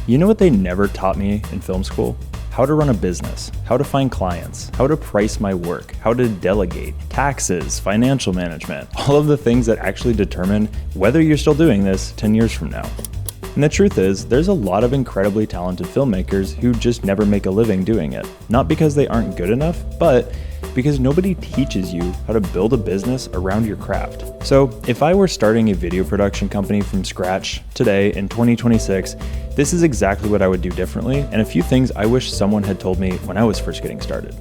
You know what they never taught me in film school? How to run a business, how to find clients, how to price my work, how to delegate, taxes, financial management, all of the things that actually determine whether you're still doing this 10 years from now. And the truth is, there's a lot of incredibly talented filmmakers who just never make a living doing it. Not because they aren't good enough, but because nobody teaches you how to build a business around your craft. So if I were starting a video production company from scratch today in 2026, this is exactly what I would do differently, and a few things I wish someone had told me when I was first getting started.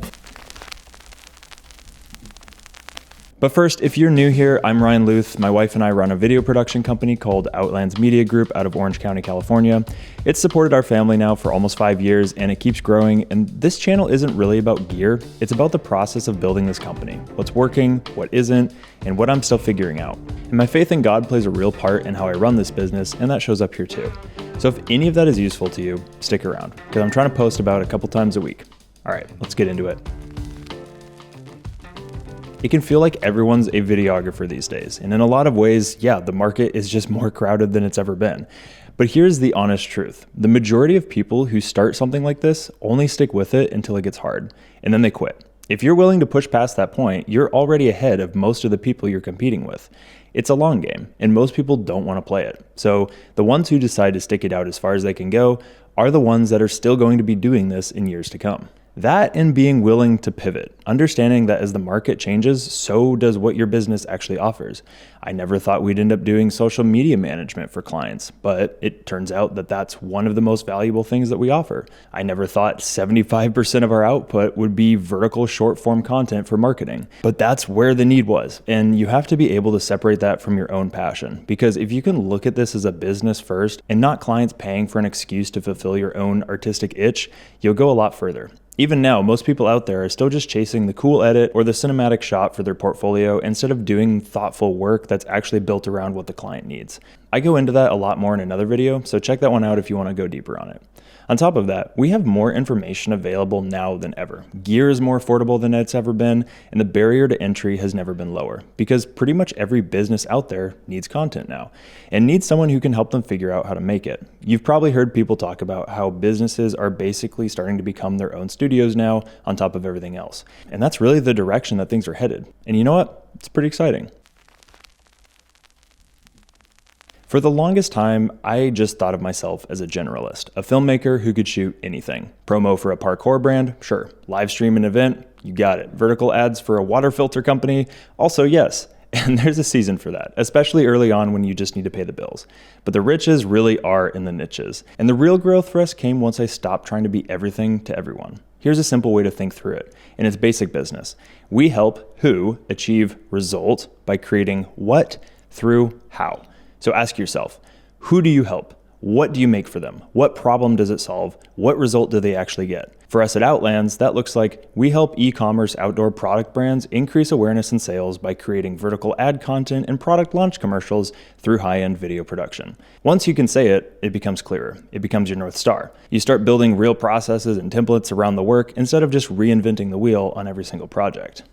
But first, if you're new here, I'm Ryan Luth. My wife and I run a video production company called Outlands Media Group out of Orange County, California. It's supported our family now for almost 5 years, and it keeps growing. And this channel isn't really about gear. It's about the process of building this company, what's working, what isn't, and what I'm still figuring out. And my faith in God plays a real part in how I run this business, and that shows up here too. So if any of that is useful to you, stick around, because I'm trying to post about a couple times a week. All right, let's get into it. It can feel like everyone's a videographer these days, and in a lot of ways, yeah, the market is just more crowded than it's ever been. But here's the honest truth. The majority of people who start something like this only stick with it until it gets hard, and then they quit. If you're willing to push past that point, you're already ahead of most of the people you're competing with. It's a long game, and most people don't want to play it. So the ones who decide to stick it out as far as they can go are the ones that are still going to be doing this in years to come. That and being willing to pivot, understanding that as the market changes, so does what your business actually offers. I never thought we'd end up doing social media management for clients, but it turns out that that's one of the most valuable things that we offer. I never thought 75% of our output would be vertical short form content for marketing, but that's where the need was. And you have to be able to separate that from your own passion, because if you can look at this as a business first and not clients paying for an excuse to fulfill your own artistic itch, you'll go a lot further. Even now, most people out there are still just chasing the cool edit or the cinematic shot for their portfolio instead of doing thoughtful work that's actually built around what the client needs. I go into that a lot more in another video, so check that one out if you want to go deeper on it. On top of that, we have more information available now than ever. Gear is more affordable than it's ever been, and the barrier to entry has never been lower, because pretty much every business out there needs content now, and needs someone who can help them figure out how to make it. You've probably heard people talk about how businesses are basically starting to become their own studios now, on top of everything else. And that's really the direction that things are headed. And you know what? It's pretty exciting. For the longest time, I just thought of myself as a generalist, a filmmaker who could shoot anything. Promo for a parkour brand? Sure. Live stream an event? You got it. Vertical ads for a water filter company? Also yes. And there's a season for that, especially early on when you just need to pay the bills. But the riches really are in the niches. And the real growth for us came once I stopped trying to be everything to everyone. Here's a simple way to think through it, and it's basic business. We help who achieve result by creating what through how. So ask yourself, who do you help? What do you make for them? What problem does it solve? What result do they actually get? For us at Outlands, that looks like we help e-commerce outdoor product brands increase awareness and sales by creating vertical ad content and product launch commercials through high-end video production. Once you can say it, it becomes clearer. It becomes your North Star. You start building real processes and templates around the work instead of just reinventing the wheel on every single project.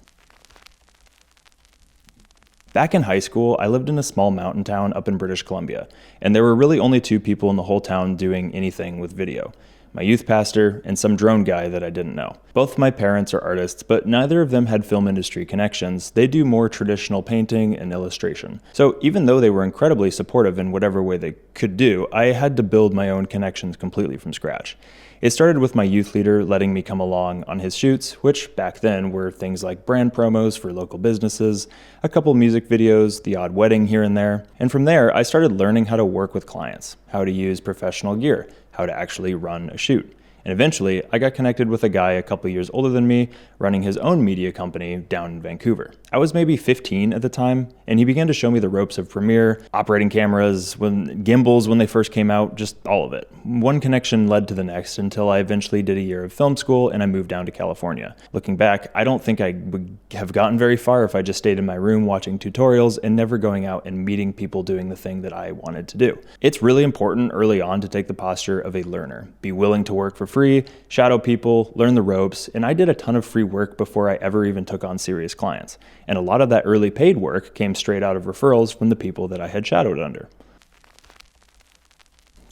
Back in high school, I lived in a small mountain town up in British Columbia, and there were really only 2 people in the whole town doing anything with video. My youth pastor and some drone guy that I didn't know. Both my parents are artists, but neither of them had film industry connections. They do more traditional painting and illustration. So even though they were incredibly supportive in whatever way they could do, I had to build my own connections completely from scratch. It started with my youth leader letting me come along on his shoots, which back then were things like brand promos for local businesses, a couple music videos, the odd wedding here and there. And from there, I started learning how to work with clients, how to use professional gear, how to actually run a shoot. And eventually, I got connected with a guy a couple years older than me running his own media company down in Vancouver. I was maybe 15 at the time, and he began to show me the ropes of Premiere, operating cameras, gimbals when they first came out, just all of it. One connection led to the next until I eventually did a year of film school and I moved down to California. Looking back, I don't think I would have gotten very far if I just stayed in my room watching tutorials and never going out and meeting people doing the thing that I wanted to do. It's really important early on to take the posture of a learner. Be willing to work for free, shadow people, learn the ropes, and I did a ton of free work before I ever even took on serious clients. And a lot of that early paid work came straight out of referrals from the people that I had shadowed under.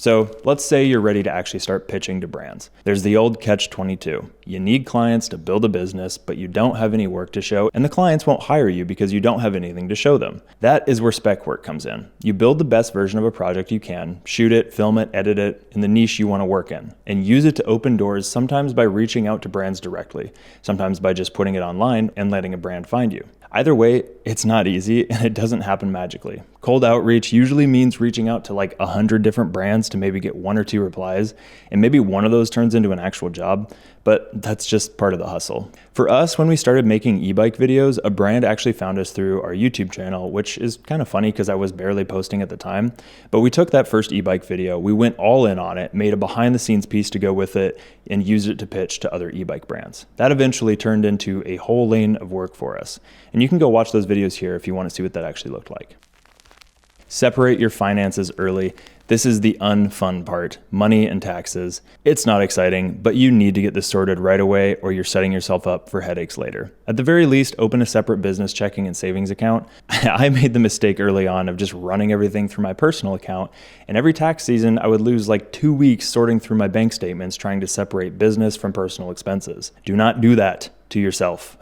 So let's say you're ready to actually start pitching to brands. There's the old catch-22. You need clients to build a business, but you don't have any work to show, and the clients won't hire you because you don't have anything to show them. That is where spec work comes in. You build the best version of a project you can, shoot it, film it, edit it in the niche you want to work in, and use it to open doors, sometimes by reaching out to brands directly, sometimes by just putting it online and letting a brand find you. Either way, it's not easy and it doesn't happen magically. Cold outreach usually means reaching out to like 100 different brands to maybe get 1 or 2 replies, and maybe one of those turns into an actual job, but that's just part of the hustle. For us, when we started making e-bike videos, a brand actually found us through our YouTube channel, which is kind of funny because I was barely posting at the time, but we took that first e-bike video, we went all in on it, made a behind the scenes piece to go with it, and used it to pitch to other e-bike brands. That eventually turned into a whole lane of work for us. And you can go watch those videos here if you want to see what that actually looked like. Separate your finances early. This is the unfun part, money and taxes. It's not exciting, but you need to get this sorted right away or you're setting yourself up for headaches later. At the very least, open a separate business checking and savings account. I made the mistake early on of just running everything through my personal account, and every tax season I would lose like 2 weeks sorting through my bank statements trying to separate business from personal expenses. Do not do that to yourself.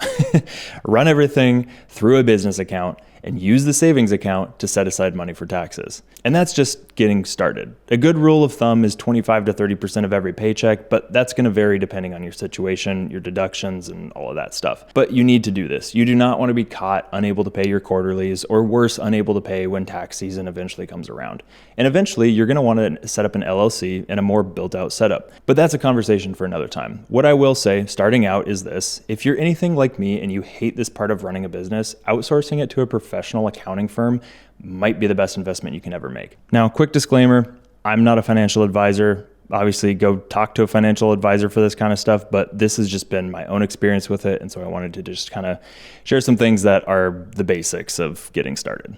Run everything through a business account and use the savings account to set aside money for taxes. And that's just getting started. A good rule of thumb is 25 to 30% of every paycheck, but that's gonna vary depending on your situation, your deductions, and all of that stuff. But you need to do this. You do not wanna be caught unable to pay your quarterlies, or worse, unable to pay when tax season eventually comes around. And eventually, you're gonna wanna set up an LLC and a more built out setup. But that's a conversation for another time. What I will say, starting out, is this. If you're anything like me and you hate this part of running a business, outsourcing it to a professional accounting firm might be the best investment you can ever make. Now, quick disclaimer, I'm not a financial advisor. Obviously, go talk to a financial advisor for this kind of stuff, but this has just been my own experience with it, and so I wanted to just kind of share some things that are the basics of getting started.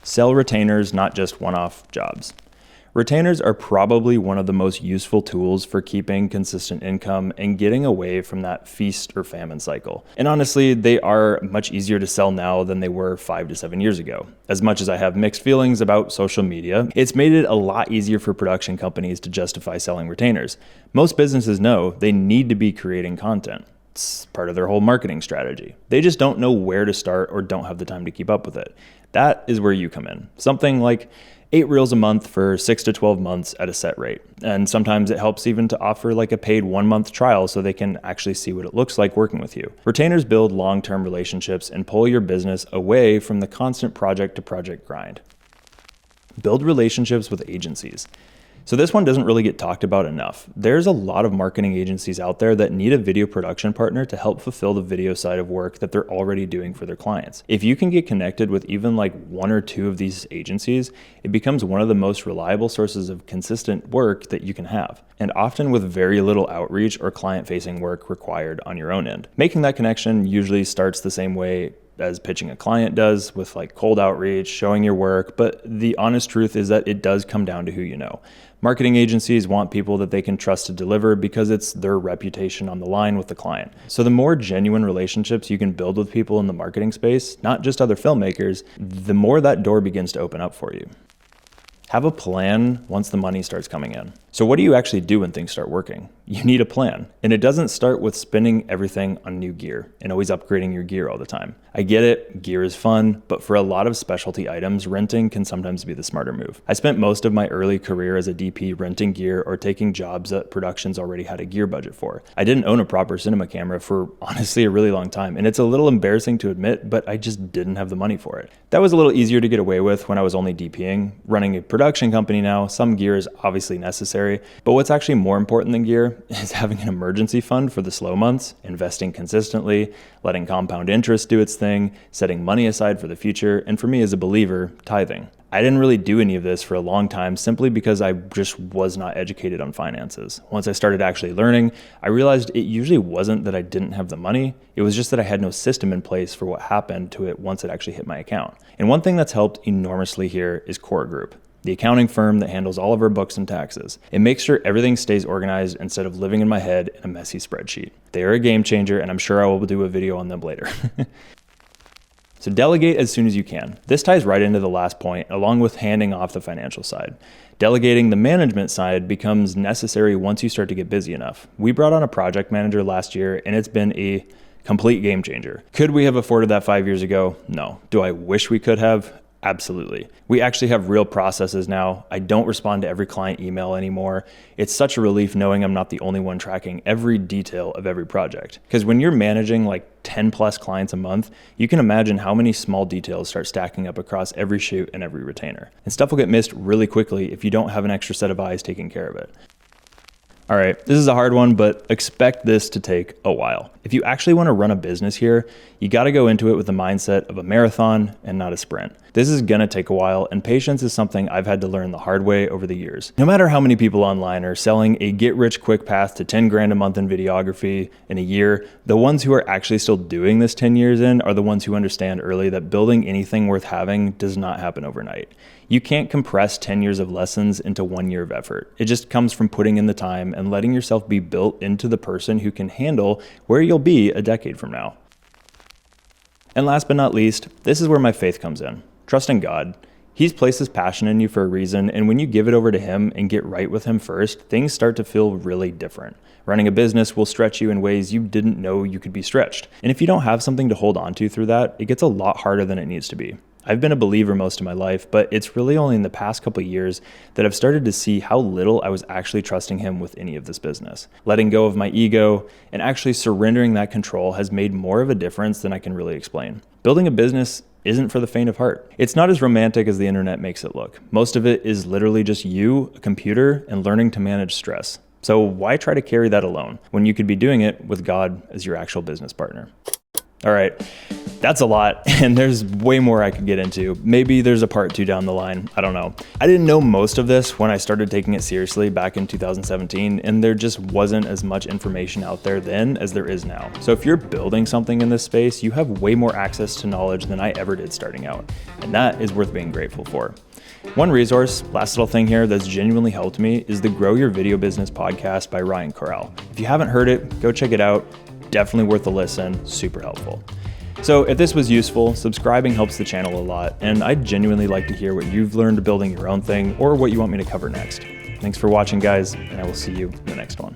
Sell retainers, not just one-off jobs. Retainers are probably one of the most useful tools for keeping consistent income and getting away from that feast or famine cycle. And honestly, they are much easier to sell now than they were 5 to 7 years ago. As much as I have mixed feelings about social media, it's made it a lot easier for production companies to justify selling retainers. Most businesses know they need to be creating content. It's part of their whole marketing strategy. They just don't know where to start or don't have the time to keep up with it. That is where you come in. Something like 8 reels a month for 6 to 12 months at a set rate. And sometimes it helps even to offer like a paid 1-month trial so they can actually see what it looks like working with you. Retainers build long-term relationships and pull your business away from the constant project to project grind. Build relationships with agencies. So this one doesn't really get talked about enough. There's a lot of marketing agencies out there that need a video production partner to help fulfill the video side of work that they're already doing for their clients. If you can get connected with even like 1 or 2 of these agencies, it becomes one of the most reliable sources of consistent work that you can have, and often with very little outreach or client-facing work required on your own end. Making that connection usually starts the same way as pitching a client does, with like cold outreach, showing your work, but the honest truth is that it does come down to who you know. Marketing agencies want people that they can trust to deliver because it's their reputation on the line with the client. So the more genuine relationships you can build with people in the marketing space, not just other filmmakers, the more that door begins to open up for you. Have a plan once the money starts coming in. So what do you actually do when things start working? You need a plan. And it doesn't start with spending everything on new gear and always upgrading your gear all the time. I get it, gear is fun, but for a lot of specialty items, renting can sometimes be the smarter move. I spent most of my early career as a DP renting gear or taking jobs that productions already had a gear budget for. I didn't own a proper cinema camera for honestly a really long time, and it's a little embarrassing to admit, but I just didn't have the money for it. That was a little easier to get away with when I was only DPing. Running a production company now, some gear is obviously necessary, but what's actually more important than gear is having an emergency fund for the slow months, investing consistently, letting compound interest do its thing, setting money aside for the future, and for me as a believer, tithing. I didn't really do any of this for a long time simply because I just was not educated on finances. Once I started actually learning, I realized it usually wasn't that I didn't have the money, it was just that I had no system in place for what happened to it once it actually hit my account. And one thing that's helped enormously here is Core Group, the accounting firm that handles all of our books and taxes. It makes sure everything stays organized instead of living in my head in a messy spreadsheet. They are a game changer, and I'm sure I will do a video on them later. So So delegate as soon as you can. This ties right into the last point, along with handing off the financial side. Delegating the management side becomes necessary once you start to get busy enough. We brought on a project manager last year, and it's been a complete game changer. Could we have afforded that 5 years ago? No. Do I wish we could have? Absolutely. We actually have real processes now. I don't respond to every client email anymore. It's such a relief knowing I'm not the only one tracking every detail of every project. Because when you're managing like 10 plus clients a month, you can imagine how many small details start stacking up across every shoot and every retainer. And stuff will get missed really quickly if you don't have an extra set of eyes taking care of it. All right, this is a hard one, but expect this to take a while. If you actually want to run a business here, you got to go into it with the mindset of a marathon and not a sprint. This is going to take a while, and patience is something I've had to learn the hard way over the years. No matter how many people online are selling a get-rich-quick path to 10 grand a month in videography in a year, the ones who are actually still doing this 10 years in are the ones who understand early that building anything worth having does not happen overnight. You can't compress 10 years of lessons into 1 year of effort. It just comes from putting in the time and letting yourself be built into the person who can handle where you'll be a decade from now. And last but not least, this is where my faith comes in. Trust in God. He's placed his passion in you for a reason, and when you give it over to him and get right with him first, things start to feel really different. Running a business will stretch you in ways you didn't know you could be stretched. And if you don't have something to hold on to through that, it gets a lot harder than it needs to be. I've been a believer most of my life, but it's really only in the past couple of years that I've started to see how little I was actually trusting him with any of this business. Letting go of my ego and actually surrendering that control has made more of a difference than I can really explain. Building a business isn't for the faint of heart. It's not as romantic as the internet makes it look. Most of it is literally just you, a computer, and learning to manage stress. So why try to carry that alone when you could be doing it with God as your actual business partner? All right, that's a lot, and there's way more I could get into. Maybe there's a part 2 down the line, I don't know. I didn't know most of this when I started taking it seriously back in 2017, and there just wasn't as much information out there then as there is now. So if you're building something in this space, you have way more access to knowledge than I ever did starting out, and that is worth being grateful for. One resource, last little thing here that's genuinely helped me is the Grow Your Video Business podcast by Ryan Corral. If you haven't heard it, go check it out. Definitely worth a listen, super helpful. So if this was useful, subscribing helps the channel a lot, and I'd genuinely like to hear what you've learned building your own thing or what you want me to cover next. Thanks for watching, guys, and I will see you in the next one.